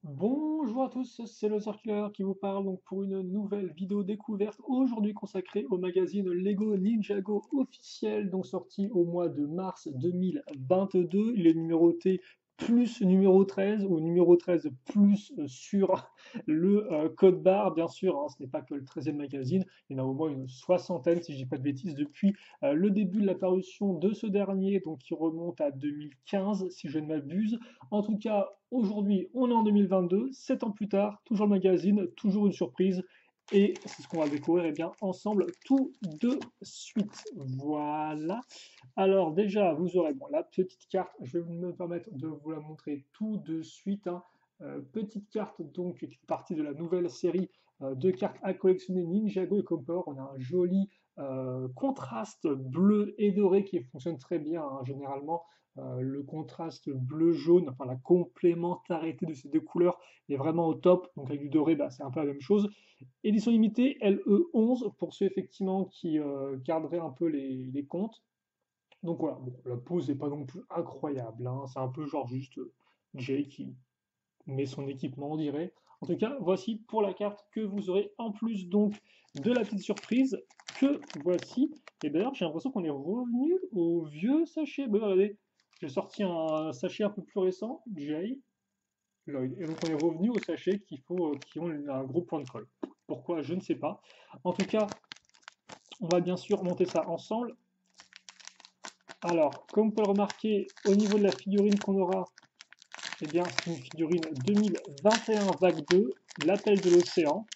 Bonjour à tous, c'est le Circulaire qui vous parle donc pour une nouvelle vidéo découverte aujourd'hui consacrée au magazine Lego Ninjago officiel, donc sorti au mois de mars 2022. Il est numéroté plus numéro 13 ou numéro 13 plus sur le code barre, bien sûr, hein, ce n'est pas que le 13e magazine, il y en a au moins une soixantaine, si je dis pas de bêtises, depuis le début de la parution de ce dernier, donc qui remonte à 2015, si je ne m'abuse. En tout cas, aujourd'hui, on est en 2022, 7 ans plus tard, toujours le magazine, toujours une surprise, et c'est ce qu'on va découvrir bien, ensemble tout de suite. Voilà. Alors déjà, vous aurez bon, la petite carte, je vais me permettre de vous la montrer tout de suite, hein. Petite carte donc qui fait partie de la nouvelle série de cartes à collectionner Ninjago et Copper. On a un joli contraste bleu et doré qui fonctionne très bien, hein, généralement. Le contraste bleu-jaune, enfin la complémentarité de ces deux couleurs est vraiment au top. Donc avec du doré, bah, c'est un peu la même chose. Édition limitée LE11 pour ceux effectivement qui garderaient un peu les comptes. Donc voilà, bon, la pose n'est pas non plus incroyable, hein. C'est un peu genre juste Jay qui met son équipement, on dirait. En tout cas, voici pour la carte que vous aurez en plus donc de la petite surprise que voici. Et d'ailleurs, j'ai l'impression qu'on est revenu au vieux sachet. Ben, regardez, j'ai sorti un sachet un peu plus récent, Jay, Lloyd. Et donc on est revenu au sachet qui ont un gros point de colle. Pourquoi, je ne sais pas. En tout cas, on va bien sûr monter ça ensemble. Alors, comme vous pouvez le remarquer, au niveau de la figurine qu'on aura, eh bien, c'est une figurine 2021 Vague 2, l'appel de l'océan.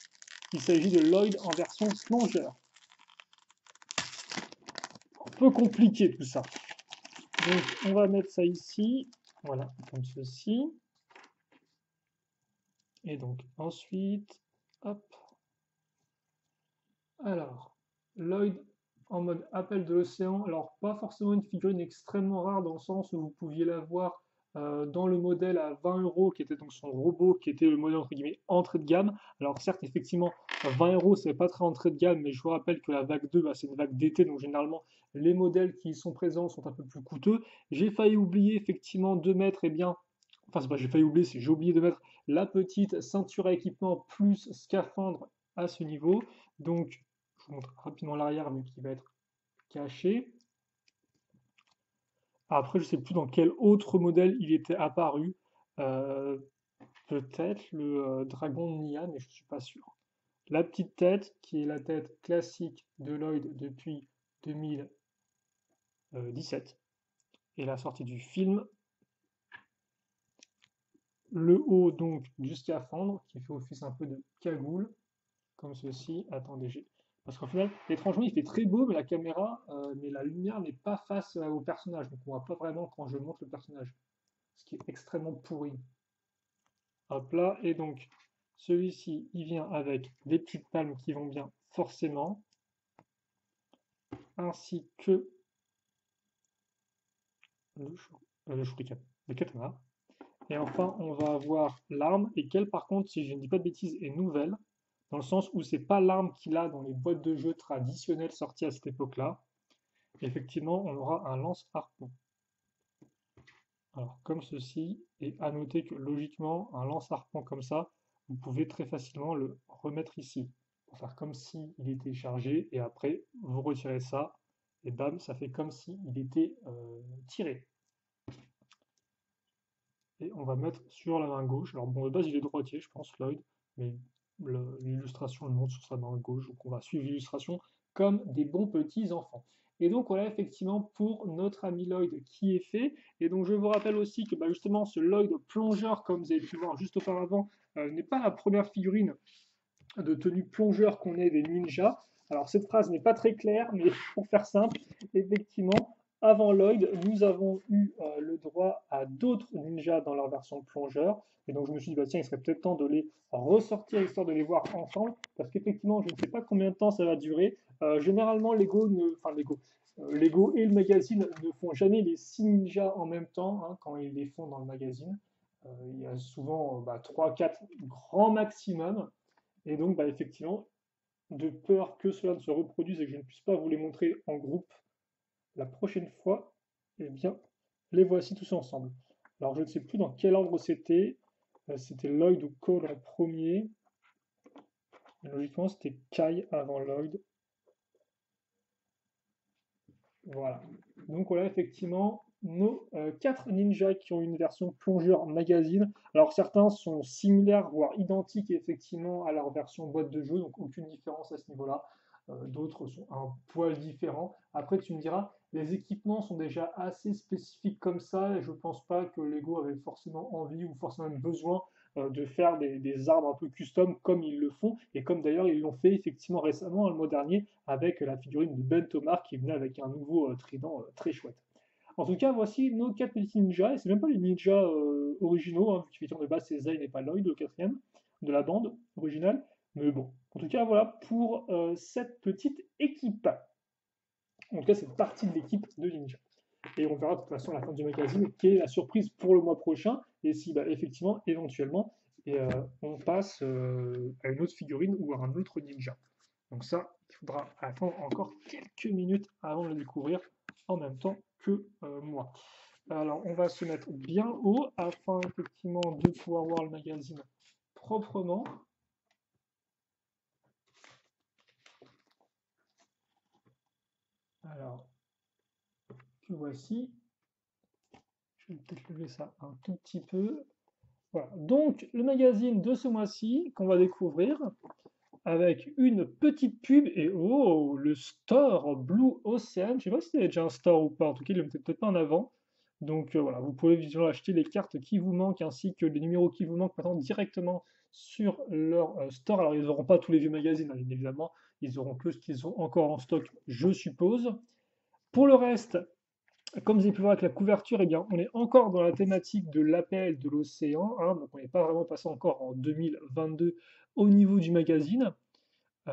Il s'agit de Lloyd en version plongeur. Un peu compliqué tout ça. Donc, on va mettre ça ici. Voilà, comme ceci. Et donc, ensuite, hop. Alors, Lloyd en mode appel de l'océan. Alors, pas forcément une figurine extrêmement rare dans le sens où vous pouviez la voir dans le modèle à 20 euros, qui était donc son robot, qui était le modèle entre guillemets entrée de gamme. Alors, certes, effectivement, 20 euros, c'est pas très entrée de gamme, mais je vous rappelle que la vague 2, bah, c'est une vague d'été, donc généralement, les modèles qui y sont présents sont un peu plus coûteux. J'ai failli oublier effectivement de mettre, eh bien, enfin, c'est pas j'ai failli oublier, c'est j'ai oublié de mettre la petite ceinture à équipement plus scaphandre à ce niveau. Donc, je vous montre rapidement l'arrière, mais qui va être caché. Après, je ne sais plus dans quel autre modèle il était apparu. Euh, Peut-être le dragon de Nia, mais je ne suis pas sûr. La petite tête, qui est la tête classique de Lloyd depuis 2017, et la sortie du film. Le haut, donc, du scaphandre, qui fait office un peu de cagoule, comme ceci. Attendez, parce qu'au final, étrangement, il fait très beau, mais la caméra, mais la lumière n'est pas face au personnage. Donc on voit pas vraiment quand je monte le personnage. Ce qui est extrêmement pourri. Hop là, et donc celui-ci, il vient avec des petites palmes qui vont bien forcément, ainsi que le, shuriken, le katana. Et enfin, on va avoir l'arme, et quelle par contre, si je ne dis pas de bêtises, est nouvelle, dans le sens où c'est pas l'arme qu'il a dans les boîtes de jeux traditionnelles sorties à cette époque-là. Effectivement, on aura un lance-harpon. Alors, comme ceci, et à noter que logiquement, un lance-harpon comme ça, vous pouvez très facilement le remettre ici, pour faire comme s'il était chargé, et après, vous retirez ça, et bam, ça fait comme s'il était tiré. Et on va mettre sur la main gauche. Alors bon, de base, il est droitier, je pense, Lloyd, mais l'illustration le montre sur sa main gauche, donc on va suivre l'illustration comme des bons petits enfants. Et donc voilà effectivement pour notre ami Lloyd qui est fait. Et donc je vous rappelle aussi que bah, justement ce Lloyd plongeur, comme vous avez pu voir juste auparavant, n'est pas la première figurine de tenue plongeur qu'on ait des ninjas. Alors cette phrase n'est pas très claire, mais pour faire simple, effectivement, avant Lloyd, nous avons eu le droit à d'autres ninjas dans leur version plongeur. Et donc je me suis dit, bah, tiens, il serait peut-être temps de les ressortir histoire de les voir ensemble, parce qu'effectivement, je ne sais pas combien de temps ça va durer. Généralement, Lego et le magazine ne font jamais les 6 ninjas en même temps, hein, quand ils les font dans le magazine. Il y a souvent 3-4 grands maximum. Et donc, bah, effectivement, de peur que cela ne se reproduise et que je ne puisse pas vous les montrer en groupe la prochaine fois, eh bien, les voici tous ensemble. Alors, je ne sais plus dans quel ordre c'était. C'était Lloyd ou Cole en premier. Logiquement, c'était Kai avant Lloyd. Voilà. Donc voilà effectivement nos 4 ninjas qui ont une version plongeur magazine. Alors certains sont similaires, voire identiques effectivement à leur version boîte de jeu, donc aucune différence à ce niveau-là. D'autres sont un poil différents. Après tu me diras, les équipements sont déjà assez spécifiques comme ça, et je pense pas que Lego avait forcément envie ou forcément besoin de faire des armes un peu custom comme ils le font, et comme d'ailleurs ils l'ont fait effectivement récemment, le mois dernier, avec la figurine de Ben Tomar qui venait avec un nouveau trident très chouette. En tout cas, voici nos 4 petits ninjas, et c'est même pas les ninjas originaux, hein, vu que de base c'est Zayn et pas Lloyd, le quatrième de la bande originale. Mais bon, en tout cas, voilà pour cette petite équipe. En tout cas, c'est partie de l'équipe de Ninja. Et on verra de toute façon à la fin du magazine quelle est la surprise pour le mois prochain, et si bah, effectivement, éventuellement, et, on passe à une autre figurine ou à un autre ninja. Donc ça, il faudra attendre encore quelques minutes avant de le découvrir en même temps que moi. Alors, on va se mettre bien haut afin effectivement de pouvoir voir le magazine proprement. Alors, que voici. Je vais peut-être lever ça un tout petit peu. Voilà. Donc, le magazine de ce mois-ci qu'on va découvrir avec une petite pub et oh, le store Blue Ocean. Je ne sais pas si c'était déjà un store ou pas, en tout cas, il ne le mettait peut-être pas en avant. Donc voilà, vous pouvez visuellement acheter les cartes qui vous manquent ainsi que les numéros qui vous manquent maintenant directement sur leur store. Alors, ils n'auront pas tous les vieux magazines, hein, bien évidemment, ils auront que ce qu'ils ont encore en stock, je suppose. Pour le reste, comme vous avez pu voir avec la couverture, eh bien, on est encore dans la thématique de l'appel de l'océan, hein, donc on n'est pas vraiment passé encore en 2022 au niveau du magazine,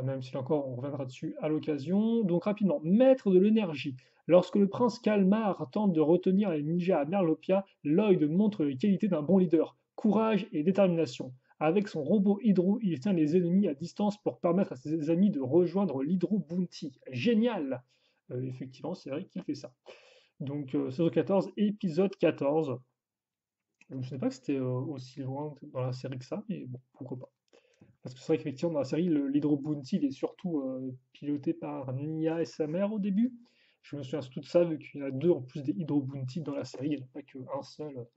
même si encore on reviendra dessus à l'occasion. Donc rapidement, maître de l'énergie. Lorsque le prince Kalmar tente de retenir les ninjas à Merlopia, Lloyd montre les qualités d'un bon leader, courage et détermination. Avec son robot Hydro, il tient les ennemis à distance pour permettre à ses amis de rejoindre l'Hydro Bounty. Génial! Effectivement, c'est vrai qu'il fait ça. Donc, saison 14, épisode 14. Je ne savais pas que c'était aussi loin dans la série que ça, mais bon, pourquoi pas. Parce que c'est vrai qu'effectivement, dans la série, l'Hydro Bounty, il est surtout piloté par Nia et sa mère au début. Je me souviens surtout de ça, vu qu'il y en a deux en plus des Hydro Bounty dans la série, il n'y en a pas qu'un seul,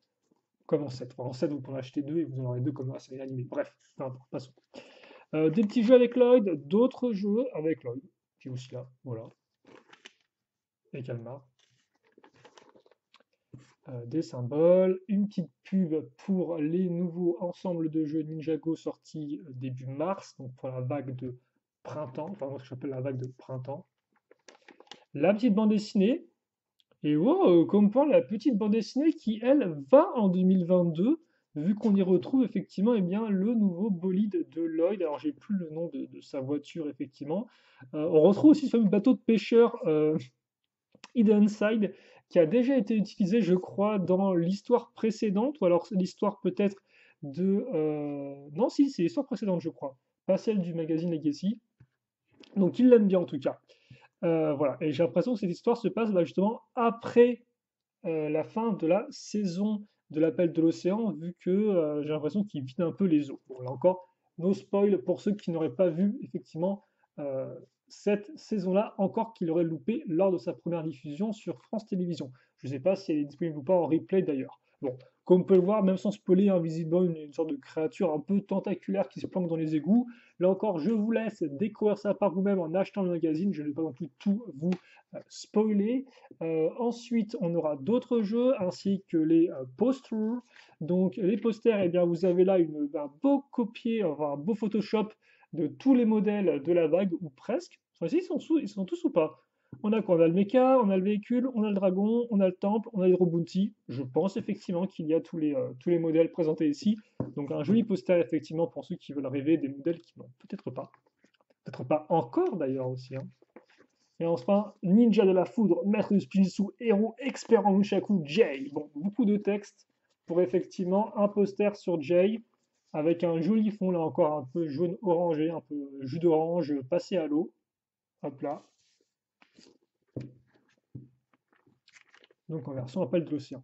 comme en 7. Enfin, en 7, vous pouvez en acheter deux et vous en aurez deux comme dans la série animée. Bref, peu importe, passons. Des petits jeux avec Lloyd, d'autres jeux avec Lloyd, qui est aussi là, voilà, et Calmar. Des symboles, une petite pub pour les nouveaux ensembles de jeux Ninjago sortis début mars, donc pour la vague de printemps, enfin moi ce que j'appelle la vague de printemps. La petite bande dessinée, et oh, comme pour la petite bande dessinée qui, elle, va en 2022, vu qu'on y retrouve effectivement eh bien, le nouveau bolide de Lloyd. Alors j'ai plus le nom de sa voiture effectivement. On retrouve aussi ce fameux bateau de pêcheur Hidden Side, qui a déjà été utilisé, je crois, dans l'histoire précédente, ou alors l'histoire peut-être de... Non, si, c'est l'histoire précédente, je crois, pas celle du magazine Legacy. Donc il l'aime bien en tout cas. Voilà, et j'ai l'impression que cette histoire se passe bah, justement après la fin de la saison de l'appel de l'océan, vu que j'ai l'impression qu'il vide un peu les eaux. Bon, là encore, no spoil pour ceux qui n'auraient pas vu effectivement euh, cette saison-là, encore qu'il aurait loupé lors de sa première diffusion sur France Télévisions. Je ne sais pas si elle est disponible ou pas en replay d'ailleurs. Bon, comme on peut le voir, même sans spoiler, visiblement une sorte de créature un peu tentaculaire qui se planque dans les égouts. Là encore, je vous laisse découvrir ça par vous-même en achetant le magazine. Je ne vais pas non plus tout vous spoiler. Ensuite, on aura d'autres jeux ainsi que les posters. Donc, les posters, eh bien, vous avez là un beau copier, enfin, un beau Photoshop de tous les modèles de la vague, ou presque. Enfin, ils sont tous ou pas? On a quoi? On a le mecha, on a le véhicule, on a le dragon, on a le temple, on a l'Hydro Bounty. Je pense effectivement qu'il y a tous les modèles présentés ici. Donc, un joli poster, effectivement, pour ceux qui veulent rêver des modèles qui n'ont peut-être pas. Peut-être pas encore d'ailleurs aussi, hein. Et enfin, ninja de la foudre, maître du spinjitzu, héros expert en nunchaku, Jay. Bon, beaucoup de texte pour effectivement un poster sur Jay avec un joli fond là encore un peu jaune orangé, un peu jus d'orange passé à l'eau. Hop là. Donc en version appel de l'océan.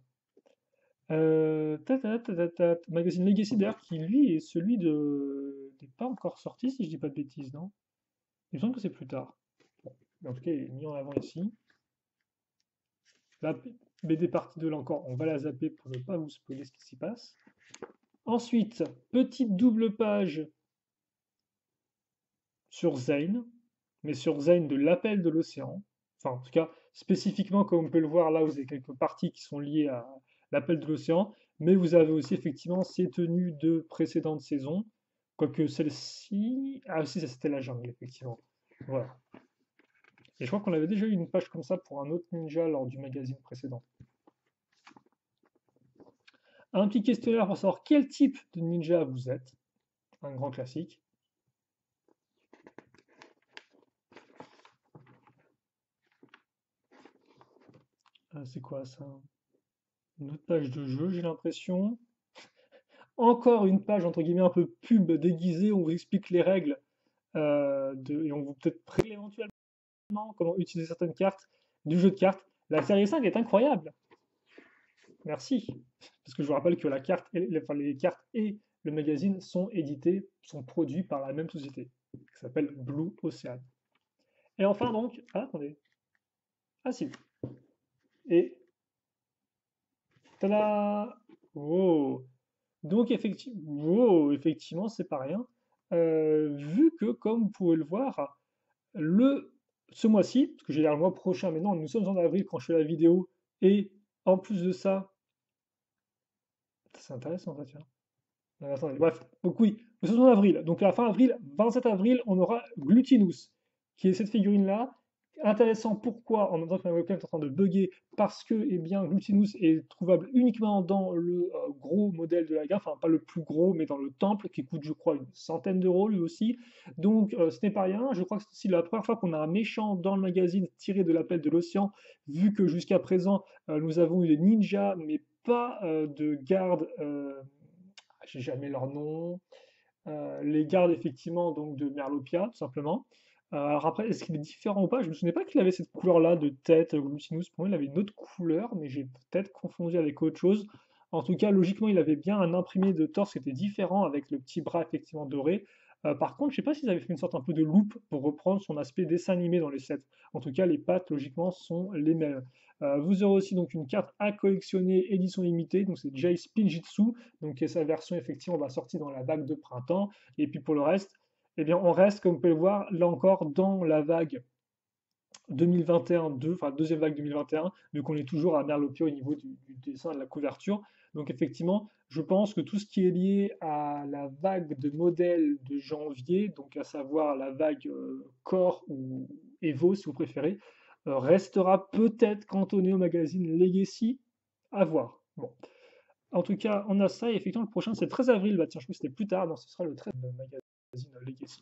Magazine Legacy d'ailleurs, qui lui est celui n'est pas encore sorti, si je dis pas de bêtises, non? Il me semble que c'est plus tard. Bon, mais en tout cas, il est mis en avant ici. La BD partie 2, là encore, on va la zapper pour ne pas vous spoiler ce qui s'y passe. Ensuite, petite double page sur Zane, mais sur Zane de l'appel de l'océan. Enfin, en tout cas, spécifiquement, comme on peut le voir là, vous avez quelques parties qui sont liées à l'appel de l'océan, mais vous avez aussi effectivement ces tenues de précédentes saisons. Quoique celle-ci. Ah, aussi, ça c'était la jungle, effectivement. Voilà. Et je crois qu'on avait déjà eu une page comme ça pour un autre ninja lors du magazine précédent. Un petit questionnaire pour savoir quel type de ninja vous êtes. Un grand classique. C'est quoi ça? Une autre page de jeu, j'ai l'impression. Encore une page entre guillemets un peu pub déguisée, on vous explique les règles et on vous peut-être éventuellement comment utiliser certaines cartes du jeu de cartes. La série 5 est incroyable. Merci. Parce que je vous rappelle que la carte enfin, les cartes et le magazine sont édités, sont produits par la même société, qui s'appelle Blue Ocean. Et enfin donc, ah attendez, ah si, et tada, oh, donc effectivement, c'est pas rien. Vu que, comme vous pouvez le voir, ce mois-ci, parce que j'ai l'air le mois prochain, mais non, nous sommes en avril quand je fais la vidéo, et en plus de ça, c'est intéressant ça, tiens. Attendez, bref, donc oui, nous sommes en avril, donc à la fin avril, 27 avril, on aura Glutinous, qui est cette figurine-là. Intéressant, pourquoi? En même temps que ma webcam est en train de bugger, parce que eh bien, Glutinous est trouvable uniquement dans le gros modèle de la gamme, enfin pas le plus gros, mais dans le temple, qui coûte je crois une centaine d'euros lui aussi. Donc ce n'est pas rien, je crois que c'est aussi la première fois qu'on a un méchant dans le magazine tiré de l'appel de l'océan, vu que jusqu'à présent nous avons eu les ninjas, mais pas de garde, j'ai jamais leur nom. Les gardes effectivement donc de Merlopia, tout simplement. Alors après, est-ce qu'il est différent ou pas? Je me souvenais pas qu'il avait cette couleur-là de tête, Glutinous. Pour moi, il avait une autre couleur, mais j'ai peut-être confondu avec autre chose. En tout cas, logiquement, il avait bien un imprimé de torse qui était différent avec le petit bras effectivement doré. Par contre, je sais pas s'ils avaient fait une sorte un peu de loupe pour reprendre son aspect dessin animé dans les sets. En tout cas, les pattes, logiquement, sont les mêmes. Vous aurez aussi donc une carte à collectionner édition limitée, donc c'est Jay Spinjitzu, donc qui est sa version effectivement sortie dans la vague de printemps. Et puis pour le reste, eh bien, on reste, comme vous pouvez le voir, là encore, dans la vague 2021-2, enfin deuxième vague 2021, vu qu'on est toujours à Merlopia au niveau du dessin et de la couverture. Donc effectivement, je pense que tout ce qui est lié à la vague de modèles de janvier, donc à savoir la vague Core ou Evo si vous préférez, restera peut-être cantonné au magazine Legacy, à voir. Bon. En tout cas, on a ça, et effectivement, le prochain, c'est le 13 avril. Bah, tiens, je crois que c'était plus tard, non, ce sera le 13 le magazine Legacy.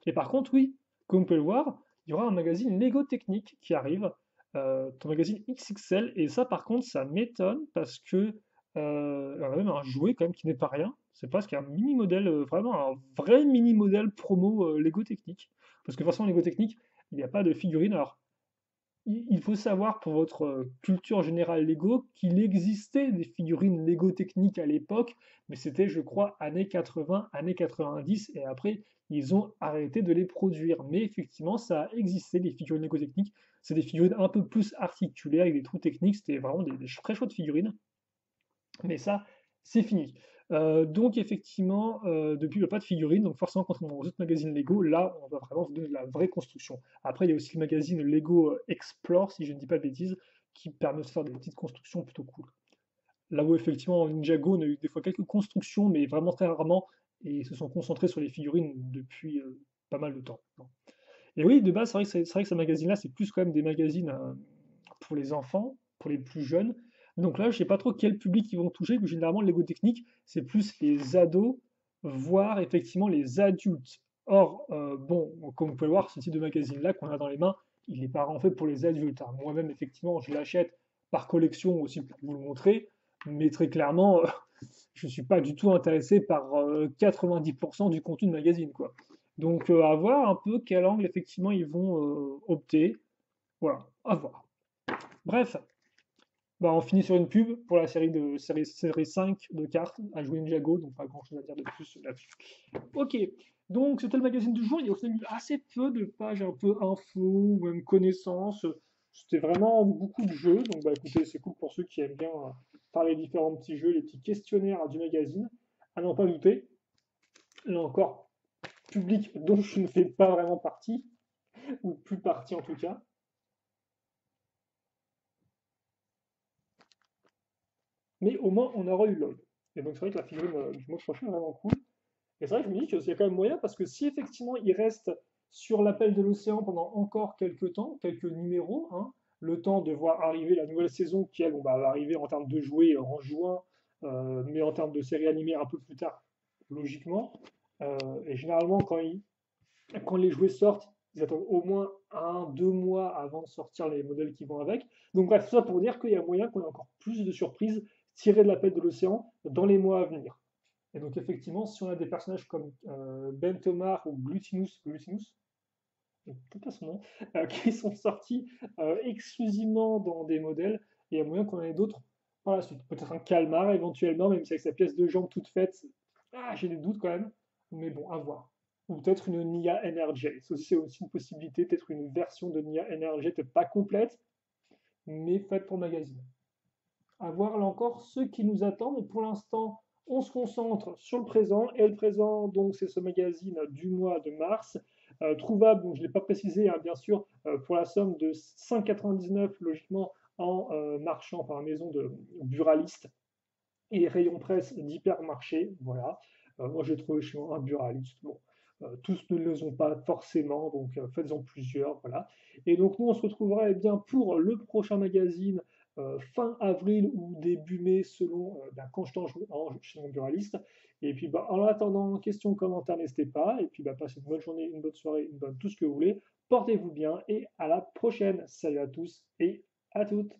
Et par contre, oui, comme vous pouvez le voir, il y aura un magazine Lego Technique qui arrive, ton magazine XXL, et ça, par contre, ça m'étonne parce que on a même un jouet quand même qui n'est pas rien. C'est presque un mini modèle, vraiment un vrai mini modèle promo Lego Technique. Parce que forcément, Lego Technique, il n'y a pas de figurine. Alors, il faut savoir pour votre culture générale Lego qu'il existait des figurines Lego techniques à l'époque, mais c'était, je crois, années 80, années 90, et après, ils ont arrêté de les produire. Mais effectivement, ça a existé, les figurines Lego techniques. C'est des figurines un peu plus articulées, avec des trous techniques. C'était vraiment des très chouettes figurines. Mais ça, c'est fini. Donc effectivement, depuis il n'y a pas de figurines, donc forcément contrairement aux autres magazines Lego, là on va vraiment vous donner de la vraie construction. Après il y a aussi le magazine Lego Explore, si je ne dis pas de bêtises, qui permet de faire des petites constructions plutôt cool. Là où effectivement Ninjago on a eu des fois quelques constructions, mais vraiment très rarement, et ils se sont concentrés sur les figurines depuis pas mal de temps. Et oui, de base, c'est vrai que ce magazine-là, c'est plus quand même des magazines pour les enfants, pour les plus jeunes. Donc là, je sais pas trop quel public ils vont toucher, que généralement, le Lego Technique, c'est plus les ados, voire effectivement les adultes. Or, bon, comme vous pouvez le voir, ce type de magazine-là qu'on a dans les mains, il n'est pas en fait pour les adultes, hein. Moi-même, effectivement, je l'achète par collection aussi pour vous le montrer, mais très clairement, je ne suis pas du tout intéressé par 90% du contenu de magazine, quoi. Donc, à voir un peu quel angle effectivement ils vont opter. Voilà, à voir. Bref, Bah, on finit sur une pub pour la série 5 de cartes à jouer Ninjago, donc pas grand chose à dire de plus là-dessus. Ok, donc c'était le magazine du jour. Il y a aussi eu assez peu de pages un peu info ou même connaissances. C'était vraiment beaucoup de jeux. Donc bah écoutez, c'est cool pour ceux qui aiment bien faire les différents petits jeux, les petits questionnaires du magazine. À n'en pas douter, là encore, public dont je ne fais pas vraiment partie, ou plus partie en tout cas. Mais au moins on aura eu l'œil. Et donc c'est vrai que la figurine du mois prochain est vraiment cool. Et c'est vrai que je me dis qu'il y a quand même moyen, parce que si effectivement il reste sur l'appel de l'océan pendant encore quelques temps, quelques numéros, hein, le temps de voir arriver la nouvelle saison qui, elle, bon, bah, va arriver en termes de jouets en juin, mais en termes de série animée un peu plus tard, logiquement. Et généralement, quand les jouets sortent, ils attendent au moins 1, 2 mois avant de sortir les modèles qui vont avec. Donc bref, tout ça pour dire qu'il y a moyen qu'on ait encore plus de surprises tirées de l'appel de l'océan dans les mois à venir. Et donc effectivement, si on a des personnages comme Bentomar ou Glutinus, peut-être pas son nom, qui sont sortis exclusivement dans des modèles, il y a moyen qu'on en ait d'autres par la suite. Peut-être un Calmar éventuellement, même si avec sa pièce de jambe toute faite, j'ai des doutes quand même, mais bon, à voir. Ou peut-être une Nia NRJ. Ça aussi, c'est aussi une possibilité, peut-être une version de Nia NRJ, peut-être pas complète, mais faite pour magazine. À voir là encore ce qui nous attend, mais pour l'instant, on se concentre sur le présent. Et le présent, donc, c'est ce magazine du mois de mars, trouvable, donc je ne l'ai pas précisé, hein, bien sûr, pour la somme de 5,99 logiquement en marchand, enfin maison de buraliste et rayon presse d'hypermarché. Voilà. Moi, j'ai trouvé chez moi un buraliste. Bon, tous ne le ont pas forcément, donc faites-en plusieurs. Voilà. Et donc, nous, on se retrouvera eh bien, pour le prochain magazine fin avril ou début mai, selon ben, quand je t'en joue chez mon buraliste. Et puis, bah, en attendant, questions, commentaires, n'hésitez pas. Et puis, bah, passez une bonne journée, une bonne soirée, une bonne tout ce que vous voulez. Portez-vous bien et à la prochaine. Salut à tous et à toutes.